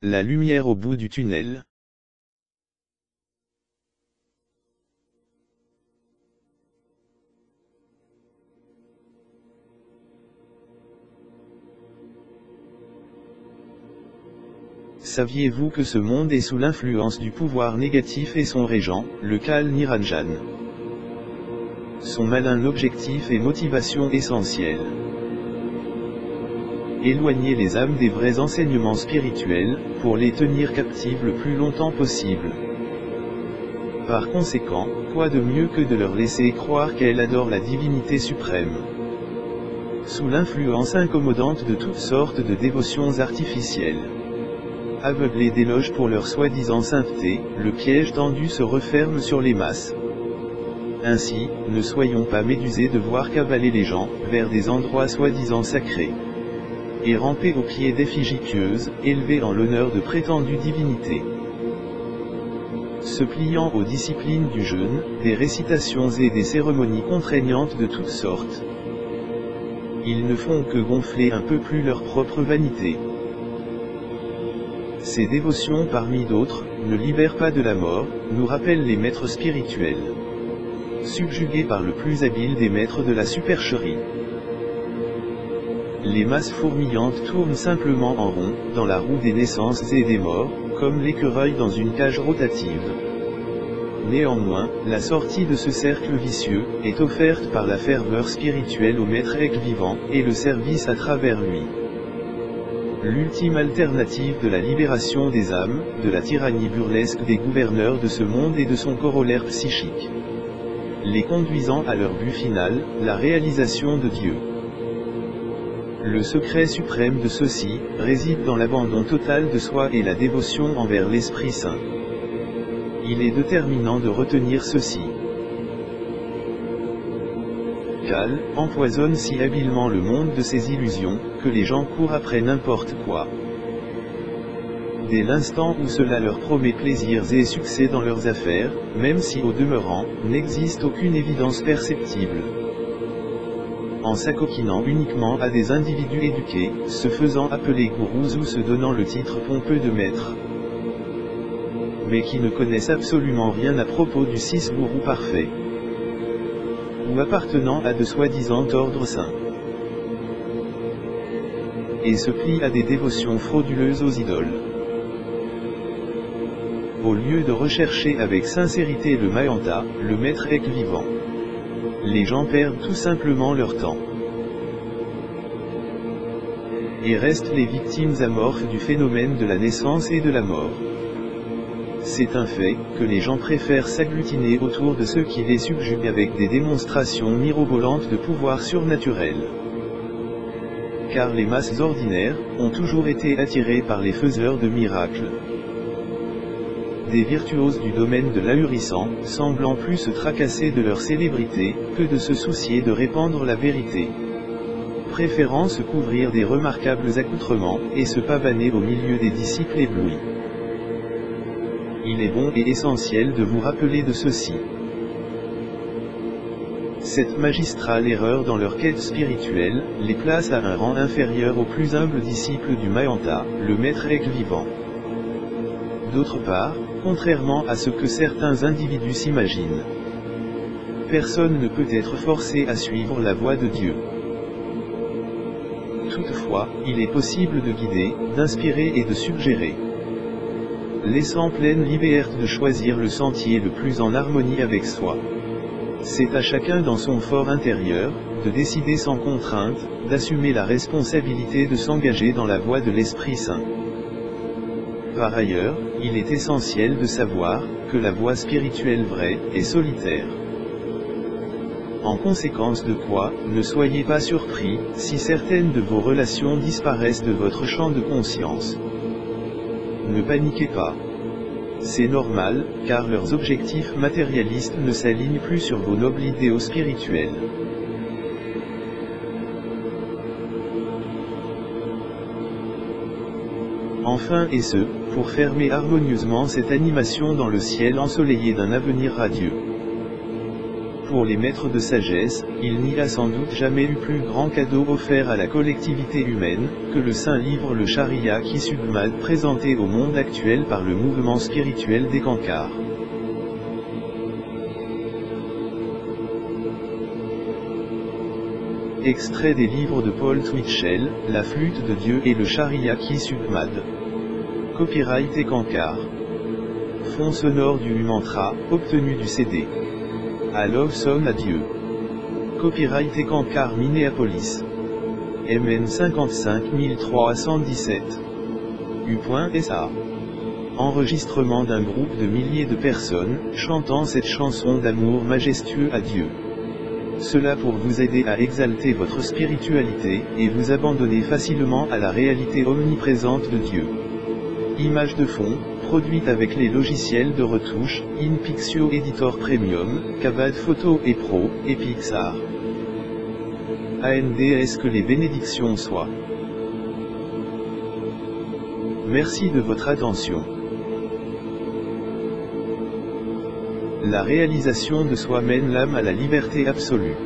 La lumière au bout du tunnel. Saviez-vous que ce monde est sous l'influence du pouvoir négatif et son régent, le Kal Niranjan? Son malin objectif et motivation essentielle: éloigner les âmes des vrais enseignements spirituels, pour les tenir captives le plus longtemps possible. Par conséquent, quoi de mieux que de leur laisser croire qu'elle adore la divinité suprême? Sous l'influence incommodante de toutes sortes de dévotions artificielles, aveuglés d'éloges pour leur soi-disant sainteté, le piège tendu se referme sur les masses. Ainsi, ne soyons pas médusés de voir cavaler les gens, vers des endroits soi-disant sacrés, et ramper aux pieds d'effigies pieuses, élevées en l'honneur de prétendues divinités, se pliant aux disciplines du jeûne, des récitations et des cérémonies contraignantes de toutes sortes. Ils ne font que gonfler un peu plus leur propre vanité. Ces dévotions parmi d'autres, ne libèrent pas de la mort, nous rappellent les maîtres spirituels, subjugués par le plus habile des maîtres de la supercherie. Les masses fourmillantes tournent simplement en rond, dans la roue des naissances et des morts, comme l'écureuil dans une cage rotative. Néanmoins, la sortie de ce cercle vicieux, est offerte par la ferveur spirituelle au maître être vivant, et le service à travers lui. L'ultime alternative de la libération des âmes, de la tyrannie burlesque des gouverneurs de ce monde et de son corollaire psychique, les conduisant à leur but final, la réalisation de Dieu. Le secret suprême de ceci, réside dans l'abandon total de soi et la dévotion envers l'Esprit Saint. Il est déterminant de retenir ceci. Kal empoisonne si habilement le monde de ses illusions, que les gens courent après n'importe quoi. Dès l'instant où cela leur promet plaisirs et succès dans leurs affaires, même si au demeurant, n'existe aucune évidence perceptible. En s'acoquinant uniquement à des individus éduqués, se faisant appeler gourous ou se donnant le titre pompeux de maître, mais qui ne connaissent absolument rien à propos du six-gourou parfait, ou appartenant à de soi-disant ordres saints, et se plient à des dévotions frauduleuses aux idoles. Au lieu de rechercher avec sincérité le Mahanta, le maître être vivant, les gens perdent tout simplement leur temps, et restent les victimes amorphes du phénomène de la naissance et de la mort. C'est un fait, que les gens préfèrent s'agglutiner autour de ceux qui les subjuguent avec des démonstrations mirobolantes de pouvoir surnaturel. Car les masses ordinaires, ont toujours été attirées par les faiseurs de miracles. Des virtuoses du domaine de l'ahurissant, semblant plus se tracasser de leur célébrité, que de se soucier de répandre la vérité. Préférant se couvrir des remarquables accoutrements, et se pavaner au milieu des disciples éblouis. Il est bon et essentiel de vous rappeler de ceci. Cette magistrale erreur dans leur quête spirituelle, les place à un rang inférieur aux plus humbles disciples du Mahanta, le maître être vivant. D'autre part, contrairement à ce que certains individus s'imaginent, personne ne peut être forcé à suivre la voie de Dieu. Toutefois, il est possible de guider, d'inspirer et de suggérer, laissant pleine liberté de choisir le sentier le plus en harmonie avec soi. C'est à chacun dans son fort intérieur, de décider sans contrainte, d'assumer la responsabilité de s'engager dans la voie de l'Esprit Saint. Par ailleurs, il est essentiel de savoir, que la voie spirituelle vraie, est solitaire. En conséquence de quoi, ne soyez pas surpris, si certaines de vos relations disparaissent de votre champ de conscience. Ne paniquez pas. C'est normal, car leurs objectifs matérialistes ne s'alignent plus sur vos nobles idéaux spirituels. Enfin et ce, pour fermer harmonieusement cette animation dans le ciel ensoleillé d'un avenir radieux. pour les maîtres de sagesse, il n'y a sans doute jamais eu plus grand cadeau offert à la collectivité humaine, que le saint livre le Sharia qui Submad présenté au monde actuel par le mouvement spirituel des Cancars. Extrait des livres de Paul Twitchell, La flûte de Dieu et le Sharia qui Submad. Copyright et Cancars. Fond sonore du mantra, obtenu du CD. À Love Song à Dieu. Copyright et Cancars Minneapolis. MN 55317. U.SA. Enregistrement d'un groupe de milliers de personnes, chantant cette chanson d'amour majestueux à Dieu. Cela pour vous aider à exalter votre spiritualité, et vous abandonner facilement à la réalité omniprésente de Dieu. Image de fond, produite avec les logiciels de retouche, InPixio Editor Premium, Cabad Photo et Pro, et Pixar. ANDS que les bénédictions soient. Merci de votre attention. La réalisation de soi mène l'âme à la liberté absolue.